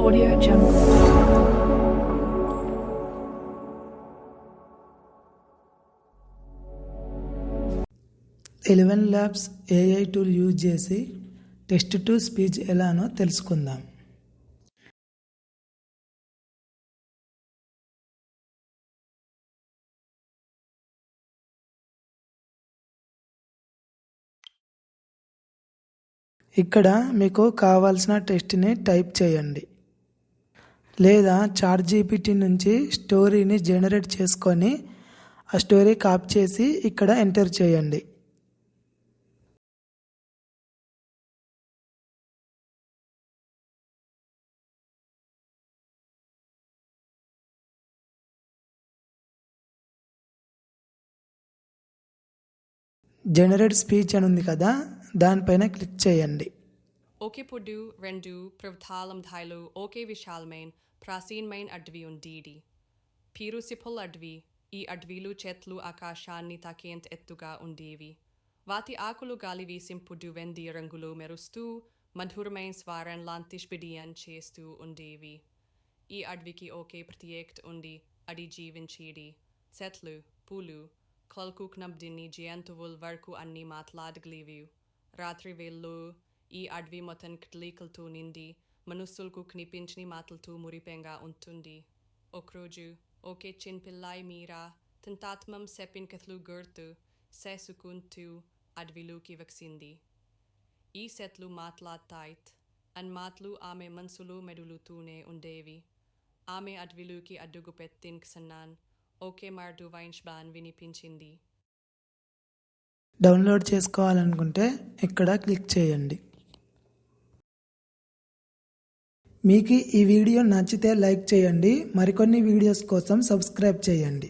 Audio Jungle. 11 Labs AI tool use చేసి text to speech ఎలానో తెలుసుకుందాం. ఇక్కడ మీకు కావాల్సిన టెక్స్ట్ని టైప్ చేయండి లేదా చాట్‌జీపీటీ నుంచి స్టోరీని జనరేట్ చేసుకొని ఆ స్టోరీ కాపీ చేసి ఇక్కడ ఎంటర్ చేయండి. జనరేట్ స్పీచ్ అని ఉంది కదా, దానిపైన క్లిక్ చేయండి. ఓకే పొడ్డు రెండు ప్రవతాళం ధాయిలు ఓకే విశాలమైన ప్రాచీనమైన అడవి ఉండేది. పీరుసిపుల్ అడవి. ఈ అడవిలు చెట్లు ఆకాశాన్ని తాకేంత ఎత్తుగా ఉండేవి. వాటి ఆకులు గాలి వీసింపుడు వెండి రంగులో మెరుస్తూ మధురమైన స్వరం లాంటి స్పిడియన్ చేస్తూ ఉండేవి. ఈ అడవికి ఒకే ప్రత్యేకత ఉంది, అది జీవించేది. చెట్లు, పూలు, కల్కుక్నబ్దిని జంతువుల వరకు అన్ని మాట్లాడగలివి. రాత్రి వేళలో ఈ అడవి మొత్తం కిటకీలతో నిండి మనుషులకు కనిపించని మాటలతో మురిపెంగా ఉంటుంది. ఒకరోజు ఒకే చిన్నపిల్లాయి మీరా తన తాతమ్మ చెప్పిన కథలు గుర్తు చేసుకుంటూ అడవిలోకి వచ్చింది. ఈ చెట్లు మాట్లాడతాయి అని మాటలు ఆమె మనసులో మెదులుతూనే ఉండేవి. ఆమె అడవిలోకి అడుగు పెట్టిన క్షణాన ఒకే మృదువైన శబ్దం వినిపించింది. డౌన్లోడ్ చేసుకోవాలనుకుంటే ఇక్కడ క్లిక్ చేయండి. మీకు ఈ వీడియో నచ్చితే లైక్ చేయండి. మరికొన్ని వీడియోస్ కోసం సబ్స్క్రైబ్ చేయండి.